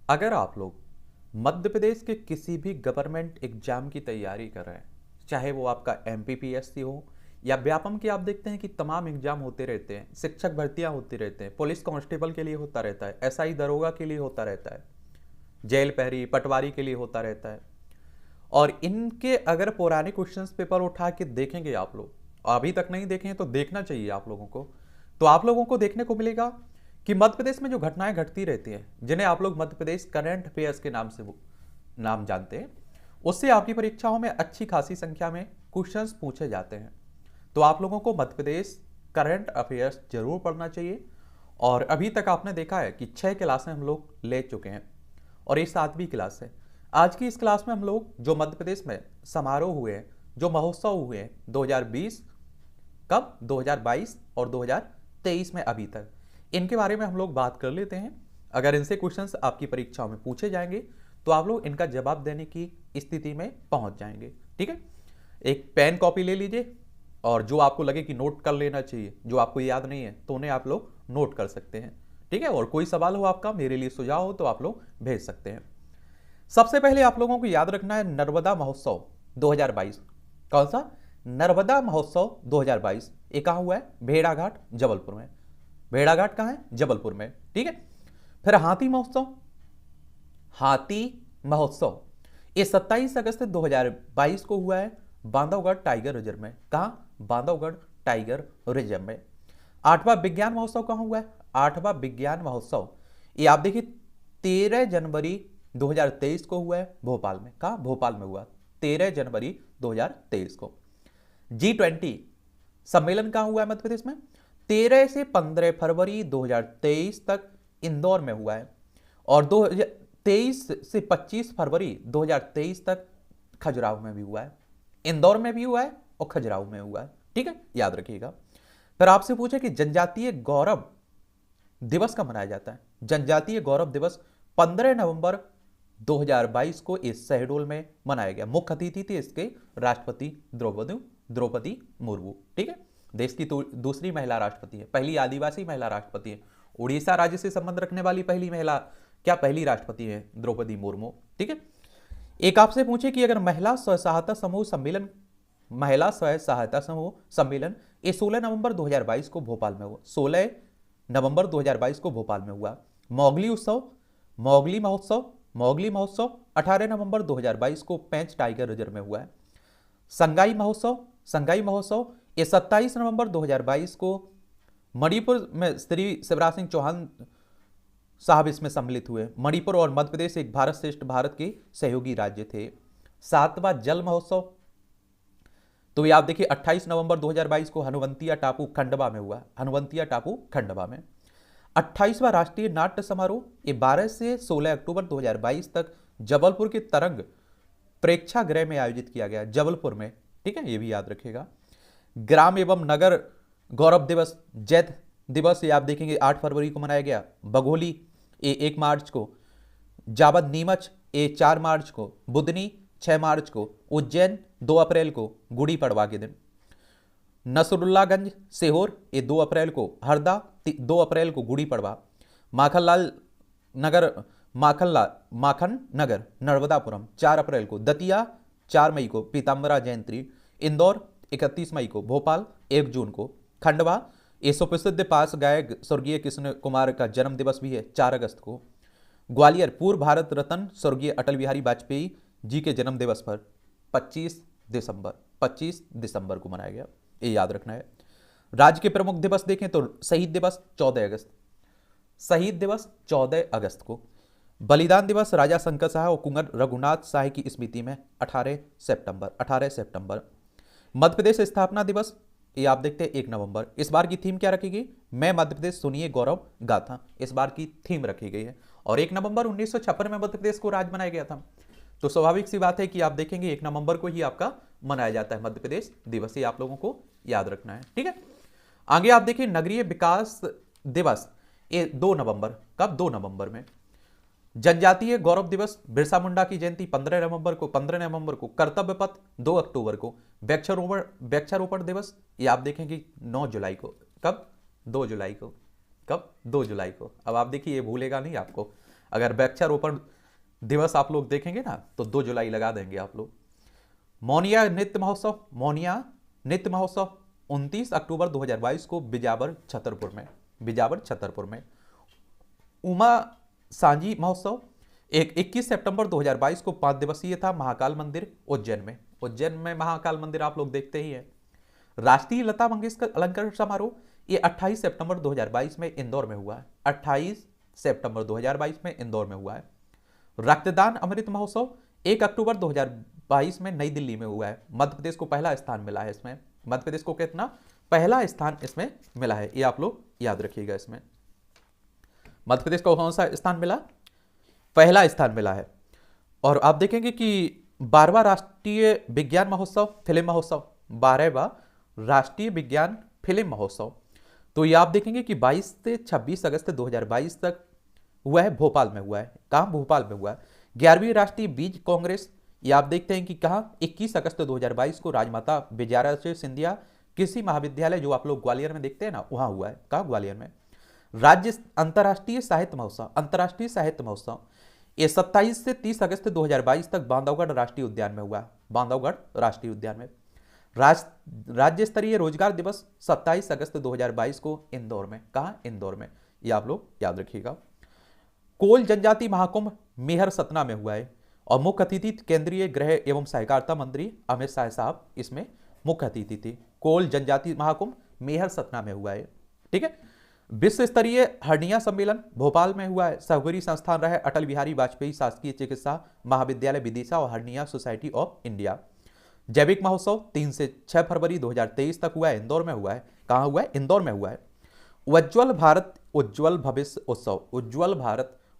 अगर आप लोग मध्य प्रदेश के किसी भी गवर्नमेंट एग्जाम की तैयारी कर रहे हैं, चाहे वो आपका एमपीपीएससी हो या व्यापम के, आप देखते हैं कि तमाम एग्जाम होते रहते हैं, शिक्षक भर्तियां होती रहते हैं, पुलिस कांस्टेबल के लिए होता रहता है, एसआई दरोगा के लिए होता रहता है, जेल पहरी पटवारी के लिए होता रहता है। और इनके अगर पुराने क्वेश्चंस पेपर उठा के देखेंगे आप लोग, अभी तक नहीं देखे हैं तो देखना चाहिए आप लोगों को, तो आप लोगों को देखने को मिलेगा कि मध्य प्रदेश में जो घटनाएं घटती रहती हैं, जिन्हें आप लोग मध्य प्रदेश करंट अफेयर्स के नाम से नाम जानते हैं, उससे आपकी परीक्षाओं में अच्छी खासी संख्या में क्वेश्चंस पूछे जाते हैं। तो आप लोगों को मध्य प्रदेश करंट अफेयर्स जरूर पढ़ना चाहिए। और अभी तक आपने देखा है कि 6 क्लासें हम लोग ले चुके हैं और ये 7वीं क्लास है। आज की इस क्लास में हम लोग जो मध्य प्रदेश में समारोह हुए हैं, जो महोत्सव हुए हैं 2020, कब 2022 और 2023 में अभी तक, इनके बारे में हम लोग बात कर लेते हैं। अगर इनसे क्वेश्चंस आपकी परीक्षाओं में पूछे जाएंगे तो आप लोग इनका जवाब देने की स्थिति में पहुंच जाएंगे। ठीक है, एक पेन कॉपी ले लीजिए और जो आपको लगे कि नोट कर लेना चाहिए, जो आपको याद नहीं है तो उन्हें आप लोग नोट कर सकते हैं। ठीक है, और कोई सवाल हो आपका, मेरे लिए सुझाव हो, तो आप लोग भेज सकते हैं। सबसे पहले आप लोगों को याद रखना है नर्मदा महोत्सव 2022। कौन सा? नर्मदा महोत्सव 2022। ये कहाँ हुआ है? भेड़ाघाट जबलपुर में। भेड़ाघाट कहाँ है? जबलपुर में। ठीक है, फिर हाथी महोत्सव। हाथी महोत्सव ये 27 अगस्त 2022 को हुआ है बांधवगढ़ टाइगर रिजर्व में। कहाँ? बांधवगढ़ टाइगर रिजर्व में। 8वां विज्ञान महोत्सव कहाँ हुआ है? 8वां विज्ञान महोत्सव ये आप देखिए 13 जनवरी 2023 को हुआ है भोपाल में। कहाँ? भोपाल में हुआ 13 जनवरी 2023 को। G20 सम्मेलन कहाँ हुआ है मध्य प्रदेश में? 13 से 15 फरवरी 2023 तक इंदौर में हुआ है और 2023 से 25 फरवरी 2023 तक खजुराहो में भी हुआ है। इंदौर में भी हुआ है और खजुराहो में हुआ है। ठीक है, याद रखिएगा। फिर आपसे पूछे कि जनजातीय गौरव दिवस कब मनाया जाता है? जनजातीय गौरव दिवस 15 नवंबर 2022 को इस शहडोल में मनाया गया। मुख्य अतिथि थे इसके राष्ट्रपति द्रौपदी मुर्मू। ठीक है, देश की दूसरी महिला राष्ट्रपति है, पहली आदिवासी महिला राष्ट्रपति है, उड़ीसा राज्य से संबंध रखने वाली पहली महिला, क्या पहली राष्ट्रपति है द्रौपदी मुर्मू। ठीक है, एक आपसे पूछे कि अगर महिला स्व सहायता समूह सम्मेलन, महिला स्व सहायता समूह सम्मेलन ये 16 नवंबर 2022 को भोपाल में हुआ। 16 नवंबर 2022 को भोपाल में हुआ। मोगली उत्सव, मोगली महोत्सव, मोगली महोत्सव 18 नवंबर 2022 को पेंच टाइगर रिजर्व में हुआ है। संगाई महोत्सव, संगाई महोत्सव ये 27 नवंबर 2022 को मणिपुर में श्री शिवराज सिंह चौहान साहब इसमें सम्मिलित हुए। मणिपुर और मध्य प्रदेश एक भारत श्रेष्ठ भारत के सहयोगी राज्य थे। 7वां जल महोत्सव तो ये आप देखिए 28 नवंबर 2022 को हनुवंतिया टापू खंडवा में हुआ। हनुवंतिया टापू खंडवा में। 28वां राष्ट्रीय नाट्य समारोह ये 12 से 16 अक्टूबर 2022 तक जबलपुर के तरंग प्रेक्षागृह में आयोजित किया गया, जबलपुर में। ठीक है, ये भी याद रखिएगा। ग्राम एवं नगर गौरव दिवस, जैत दिवस ये आप देखेंगे 8 फरवरी को मनाया गया। बघोली ये 1 मार्च को, जावद नीमच ये 4 मार्च को, बुदनी 6 मार्च को, उज्जैन 2 अप्रैल को गुड़ी पड़वा के दिन, नसरुल्लागंज सीहोर ये 2 अप्रैल को, हरदा 2 अप्रैल को गुड़ी पड़वा, माखनलाल नगर माखन नगर नर्मदापुरम 4 अप्रैल को, दतिया 4 मई को पीताम्बरा जयंती, इंदौर 31 मई को, भोपाल 1 जून को, खंडवा ये सुप्रसिद्ध पास गायक स्वर्गीय कृष्ण कुमार का जन्म दिवस भी है 4 अगस्त को, ग्वालियर पूर्व भारत रत्न स्वर्गीय अटल बिहारी वाजपेयी जी के जन्म दिवस पर 25 दिसंबर को मनाया गया। ये याद रखना है। राज्य के प्रमुख दिवस देखें तो शहीद दिवस 14 अगस्त, शहीद दिवस 14 अगस्त को, बलिदान दिवस राजा शंकर शाह और कुंवर रघुनाथ शाह की स्मृति में 18 सितंबर। मध्य प्रदेश स्थापना दिवस ये आप देखते हैं 1 नवंबर। इस बार की थीम क्या रखी गई? मैं मध्य प्रदेश सुनिए गौरव गाथा, इस बार की थीम रखी गई है। और 1 नवंबर 1956 में मध्य प्रदेश को राज्य बनाया गया था, तो स्वाभाविक सी बात है कि आप देखेंगे 1 नवंबर को ही आपका मनाया जाता है मध्य प्रदेश दिवस। ये आप लोगों को याद रखना है। ठीक है, आगे आप देखिए नगरीय विकास दिवस ये 2 नवंबर। कब? 2 नवंबर में। जनजातीय गौरव दिवस बिरसा मुंडा की जयंती 15 नवंबर को, कर्तव्य पथ 2 अक्टूबर को, वृक्षारोपण दिवस ये आप देखेंगे 9 जुलाई को। कब? 2 जुलाई को। कब? 2 जुलाई को। अब आप देखिए ये भूलेगा नहीं आपको। अगर वृक्षारोपण दिवस आप लोग देखेंगे ना तो 2 जुलाई लगा देंगे आप लोग। मौनिया नृत्य महोत्सव 29 अक्टूबर 2022 को बिजावर छतरपुर में। उमा सांझी महोत्सव 21 सितंबर 2022 को 5 दिवसीय था, महाकाल मंदिर उज्जैन में महाकाल मंदिर आप लोग देखते ही हैं। राष्ट्रीय लता मंगेशकर अलंकरण समारोह ये 28 सितंबर 2022 में इंदौर में हुआ है। 28 सितंबर 2022 में इंदौर में हुआ है। रक्तदान अमृत महोत्सव 1 अक्टूबर 2022 में नई दिल्ली में हुआ है। मध्य प्रदेश को पहला स्थान मिला है इसमें। मध्य प्रदेश को कितना पहला स्थान इसमें मिला है, ये आप लोग याद रखिएगा। इसमें मध्य प्रदेश को कौन सा स्थान मिला? पहला स्थान मिला है। और आप देखेंगे कि 12वां राष्ट्रीय विज्ञान महोत्सव फिल्म महोत्सव, 12वां राष्ट्रीय विज्ञान फिल्म महोत्सव, तो ये आप देखेंगे कि 22 से 26 अगस्त 2022 तक हुआ है, भोपाल में हुआ है। कहाँ? भोपाल में हुआ है। 11वीं राष्ट्रीय बीज कांग्रेस, ये आप देखते हैं कि कहाँ 21 अगस्त 2022 को राजमाता विजयाराजे सिंधिया कृषि महाविद्यालय, जो आप लोग ग्वालियर में देखते हैं ना, वहाँ हुआ है। कहाँ? ग्वालियर में। अंतर्राष्ट्रीय साहित्य महोत्सव ये 27 से 30 अगस्त 2022 तक बांधवगढ़ राष्ट्रीय उद्यान में हुआ। बांधवगढ़ राष्ट्रीय उद्यान में। राज्य स्तरीय रोजगार दिवस 27 अगस्त 2022 को इंदौर में। कहाँ? इंदौर में। ये आप लोग याद रखिएगा। कोल जनजाति महाकुंभ मेहर सतना में हुआ है और मुख्य अतिथि केंद्रीय गृह एवं सहकारिता मंत्री अमित शाह साहब इसमें मुख्य अतिथि थे। कोल जनजाति महाकुंभ मेहर सतना में हुआ है। ठीक है। विश्व स्तरीय हर्निया सम्मेलन भोपाल में हुआ है। सहयोगी संस्थान रहे अटल बिहारी वाजपेयी शासकीय चिकित्सा महाविद्यालय विदिशा और हर्निया सोसाइटी ऑफ इंडिया। जैविक महोत्सव 3 से 6 फरवरी 2023 तक हुआ है, इंदौर में हुआ है। कहाँ हुआ है? इंदौर में हुआ है। उज्ज्वल भारत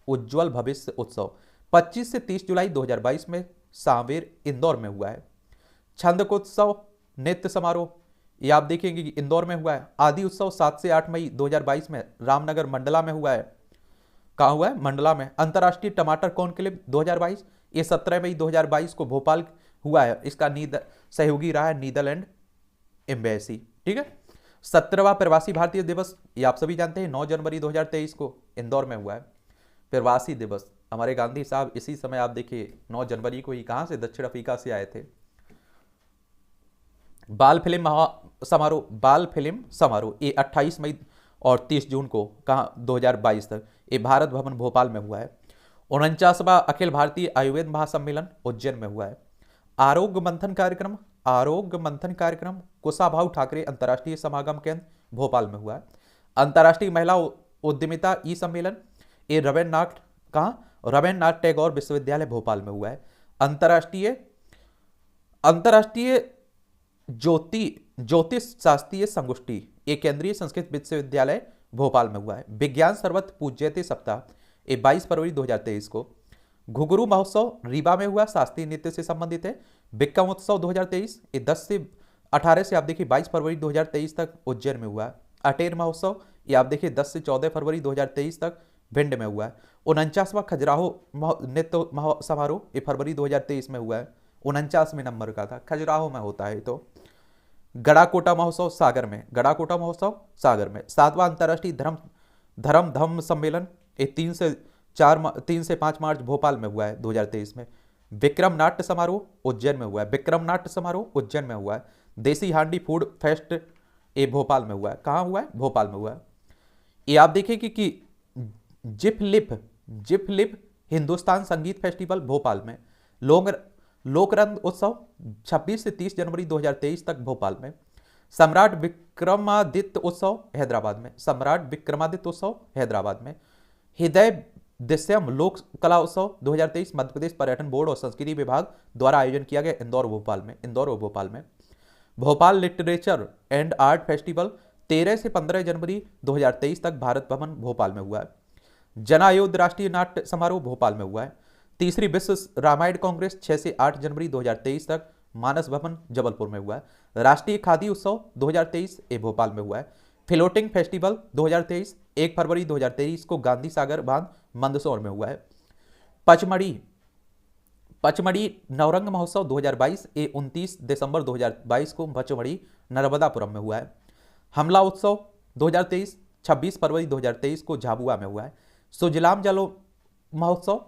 उज्ज्वल भविष्य उत्सव 25 से 30 जुलाई 2022 में सांवेर इंदौर में हुआ है। छंदकोत्सव नृत्य समारोह, ये आप देखेंगे कि इंदौर में हुआ है। आदि उत्सव 7 से 8 मई 2022 में रामनगर मंडला में हुआ है। कहाँ हुआ है? मंडला में। अंतर्राष्ट्रीय टमाटर कॉन्क्लेव 2022 ये 17 मई 2022 को भोपाल हुआ है। इसका सहयोगी रहा है नीदरलैंड एम्बेसी। ठीक है। 17वां प्रवासी भारतीय दिवस, ये आप सभी जानते हैं, 9 जनवरी 2023 को इंदौर में हुआ है। प्रवासी दिवस, हमारे गांधी साहब इसी समय आप देखिए 9 जनवरी को ही कहां से? दक्षिण अफ्रीका से आए थे। बाल फिल्म समारोह ये 28 मई और 30 जून को कहाँ? 2022 तक ये भारत भवन भोपाल में हुआ है। 49वां अखिल भारतीय आयुर्वेद महासम्मेलन उज्जैन में हुआ है। आरोग्य मंथन कार्यक्रम कुशाभाऊ ठाकरे अंतर्राष्ट्रीय समागम केंद्र भोपाल में हुआ है। अंतर्राष्ट्रीय महिला उद्यमिता ई सम्मेलन ये रवीन्द्रनाथ टैगोर विश्वविद्यालय भोपाल में हुआ है। अंतर्राष्ट्रीय ज्योतिष शास्त्रीय संगोष्ठी ये केंद्रीय संस्कृत विश्वविद्यालय भोपाल में हुआ है। विज्ञान सर्वत्र पूज्यते सप्ताह ये 22 फरवरी 2023 को। घुघरू महोत्सव रीवा में हुआ, शास्त्रीय नृत्य से संबंधित है। विक्रम उत्सव 2023 ये 10 से 18 से आप देखिए 22 फरवरी 2023 तक उज्जैन में हुआ है। अटेर महोत्सव ये आप देखिए 10 से 14 फरवरी 2023 तक भिंड में हुआ है। 49वां खजुराहो नृत्य समारोह ये फरवरी 2023 में हुआ है। 49वें नंबर का था, खजुराहो में होता है। तो गड़ाकोटा महोत्सव सागर में। 7वां अंतर्राष्ट्रीय धर्म सम्मेलन ये 3 से 5 मार्च भोपाल में हुआ है 2023 में। विक्रम नाट्य समारोह उज्जैन में हुआ है। देसी हांडी फूड फेस्ट ये भोपाल में हुआ है। कहाँ हुआ है? भोपाल में हुआ है। ये आप देखिए कि जिप लिप हिंदुस्तान संगीत फेस्टिवल भोपाल में। लोकरंग उत्सव 26 से 30 जनवरी 2023 तक भोपाल में। सम्राट विक्रमादित्य उत्सव हैदराबाद में। हृदय दिस्यम लोक कला उत्सव 2023 मध्य प्रदेश पर्यटन बोर्ड और संस्कृति विभाग द्वारा आयोजन किया गया इंदौर और भोपाल में। Bhopal literature and art festival 13 से 15 जनवरी 2023 तक भारत भवन भोपाल में हुआ है। जनायुद्ध राष्ट्रीय नाट्य समारोह भोपाल में हुआ है। तीसरी विश्व रामायण कांग्रेस 6 से 8 जनवरी 2023 तक मानस भवन जबलपुर में हुआ है। राष्ट्रीय खादी उत्सव 2023 ये भोपाल में हुआ है। फ्लोटिंग फेस्टिवल 2023 1 फरवरी 2023 को गांधी सागर बांध मंदसौर में हुआ है। पचमढ़ी नवरंग महोत्सव 2022 ये 29 दिसंबर 2022 को पचमढ़ी नर्मदापुरम में हुआ है। हमला उत्सव 2023 26 फरवरी 2023 को झाबुआ में हुआ है। सुजलाम महोत्सव,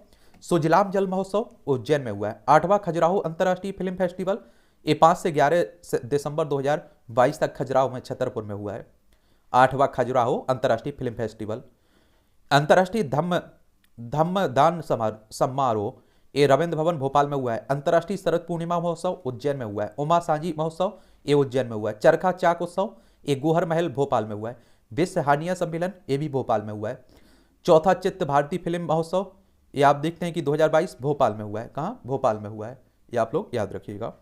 सुजलाम जल महोत्सव उज्जैन में हुआ है। 8वां खजुराहो अंतर्राष्ट्रीय फिल्म फेस्टिवल, ये 5 से 11 दिसंबर 2022 तक खजुराहो में छतरपुर में हुआ है। 8वां खजुराहो अंतर्राष्ट्रीय फिल्म फेस्टिवल। अंतर्राष्ट्रीय धम्मदान समारोह, ये रविंद्र भवन भोपाल में हुआ है। अंतर्राष्ट्रीय शरद पूर्णिमा महोत्सव उज्जैन में हुआ है। उमा सांझी महोत्सव, ये उज्जैन में हुआ है। चरखा चाक उत्सव, ये गोहर महल भोपाल में हुआ है। विश्व हानिया सम्मेलन, ये भी भोपाल में हुआ है। चौथा चित्त भारती फिल्म महोत्सव, ये आप देखते हैं कि 2022 भोपाल में हुआ है। कहाँ? भोपाल में हुआ है, ये आप लोग याद रखिएगा।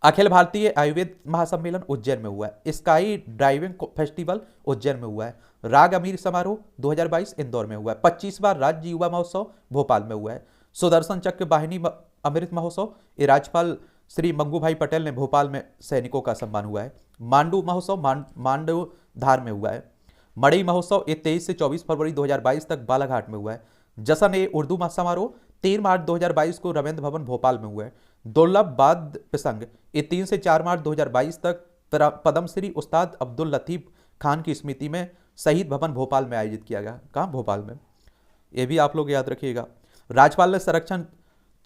अखिल भारतीय आयुर्वेद महासम्मेलन उज्जैन में हुआ है। स्काई ड्राइविंग फेस्टिवल उज्जैन में हुआ है। राग अमीर समारोह 2022 इंदौर में हुआ है। 25वां राज्य युवा महोत्सव भोपाल में हुआ है। सुदर्शन चक्र वाहिनी अमृत महोत्सव, ये राज्यपाल श्री मंगू भाई पटेल ने भोपाल में सैनिकों का सम्मान हुआ है। मांडू महोत्सव मांडू धार में हुआ है। मड़ई महोत्सव, ये 23 से 24 फरवरी 2022 तक बालाघाट में हुआ है। जश्न ए उर्दू समारोह 3 मार्च 2022 को रविंद्र भवन भोपाल में हुआ है। दुर्लभ बाद प्रसंग, ये 3 से 4 मार्च 2022 तक पद्मश्री उस्ताद अब्दुल लतीफ खान की स्मृति में शहीद भवन भोपाल में आयोजित किया गया। कहाँ? भोपाल में, ये भी आप लोग याद रखिएगा। राज्यपाल ने संरक्षण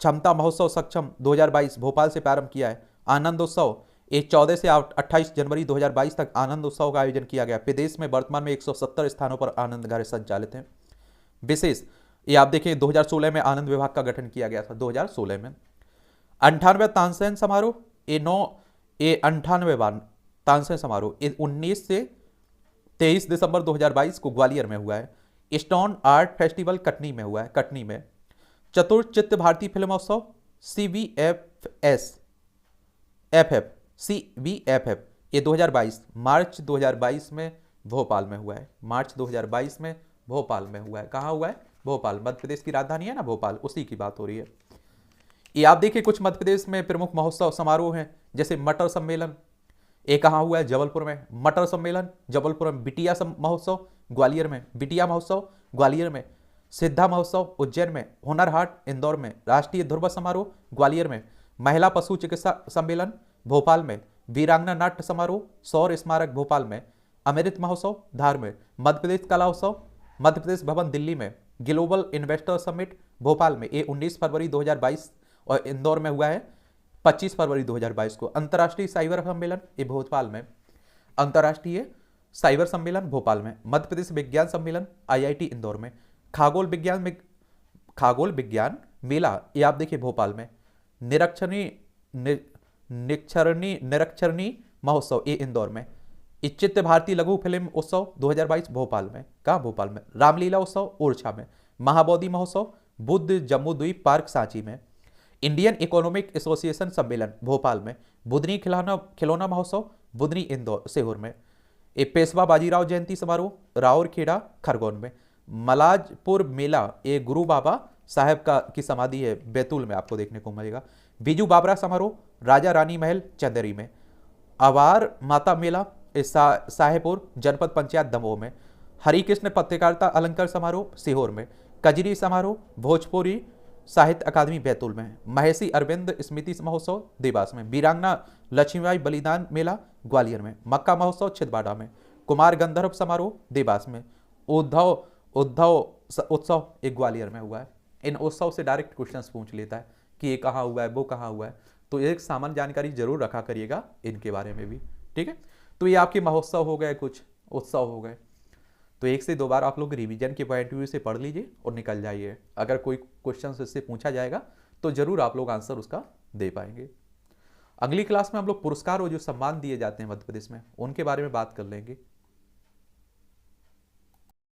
क्षमता महोत्सव सक्षम 2022 भोपाल से प्रारंभ किया है। आनंद उत्सव, ये 14 से 28 जनवरी 2022 तक आनंद उत्सव का आयोजन किया गया। प्रदेश में वर्तमान में 170 स्थानों पर आनंद घर संचालित हैं। विशेष, ये आप देखें 2016 में आनंद विभाग का गठन किया गया था 2016 में। 98वां तानसेन समारोह, ये 98वां तानसेन समारोह 19 से 23 दिसंबर 2022 को ग्वालियर में हुआ है। स्टोन आर्ट फेस्टिवल कटनी में हुआ है, कटनी में। चतुर्चित्त भारतीय फिल्मोत्सव CVFF, ये 2022 मार्च 2022 में भोपाल में हुआ है। मार्च 2022 में भोपाल में हुआ है। कहाँ हुआ है? भोपाल। मध्य प्रदेश की राजधानी है ना भोपाल, उसी की बात हो रही है। ये आप देखिए कुछ मध्य प्रदेश में प्रमुख महोत्सव समारोह हैं, जैसे मटर सम्मेलन, ये कहाँ हुआ है? जबलपुर में। मटर सम्मेलन जबलपुर में। बिटिया महोत्सव ग्वालियर में। बिटिया महोत्सव ग्वालियर में। सिद्धा महोत्सव उज्जैन में। हुनर हाट इंदौर में। राष्ट्रीय ध्रुव समारोह ग्वालियर में। महिला पशु चिकित्सा सम्मेलन भोपाल में। वीरांगना नाट्य समारोह सौर स्मारक भोपाल में। अमृत महोत्सव धार में। मध्य प्रदेश कला उत्सव मध्य प्रदेश भवन दिल्ली में। ग्लोबल इन्वेस्टर समिट भोपाल में, ये 19 फरवरी 2022 और इंदौर में हुआ है 25 फरवरी 2022 को। अंतर्राष्ट्रीय साइबर सम्मेलन, ये भोपाल में। अंतर्राष्ट्रीय साइबर सम्मेलन भोपाल में। मध्य प्रदेश विज्ञान सम्मेलन IIT इंदौर में। खगोल विज्ञान मेला, ये आप देखिए भोपाल में। निरक्षरणी महोत्सव, ये इंदौर में। चित्त भारतीय लघु फिल्म उत्सव 2022 भोपाल में। कहाँ? भोपाल में। रामलीला उत्सव ओरछा में। महाबोधि महोत्सव बुद्ध जम्मू द्वीप पार्क सांची में। इंडियन इकोनॉमिक एसोसिएशन सम्मेलन भोपाल में। बुधनी खिलौना महोत्सव बुधनी इंदौर सीहोर में। पेशवा बाजीराव जयंती समारोह राउरखेड़ा खरगोन में। मलाजपुर मेला, ये गुरु बाबा साहब की समाधि है बैतूल में, आपको देखने को मिलेगा। बीजू बाबरा समारोह राजा रानी महल चंदेरी में। आवार माता मेला साहेबपुर जनपद पंचायत दमोह में। हरिकृष्ण पत्रकारिता अलंकार समारोह सीहोर में। कजरी समारोह भोजपुरी साहित्य अकादमी बैतूल में। महर्षि अरविंद स्मृति महोत्सव देवास में। वीरांगना लक्ष्मीबाई बलिदान मेला ग्वालियर में। मक्का महोत्सव छिंदवाड़ा में। कुमार गंधर्व समारोह देवास में। उद्धव उत्सव एक ग्वालियर में हुआ है। इन उत्सव से डायरेक्ट क्वेश्चंस पूछ लेता है कि ये कहाँ हुआ है, वो कहाँ हुआ है, तो एक सामान्य जानकारी जरूर रखा करिएगा इनके बारे में भी, ठीक है। तो ये आपके महोत्सव हो गए, कुछ उत्सव हो गए, तो 1 से 2 बार आप लोग रिवीजन के पॉइंट व्यू से पढ़ लीजिए और निकल जाइए। अगर कोई क्वेश्चन इससे पूछा जाएगा तो जरूर आप लोग आंसर उसका दे पाएंगे। अगली क्लास में हम लोग पुरस्कार और जो सम्मान दिए जाते हैं मध्य प्रदेश में, उनके बारे में बात कर लेंगे।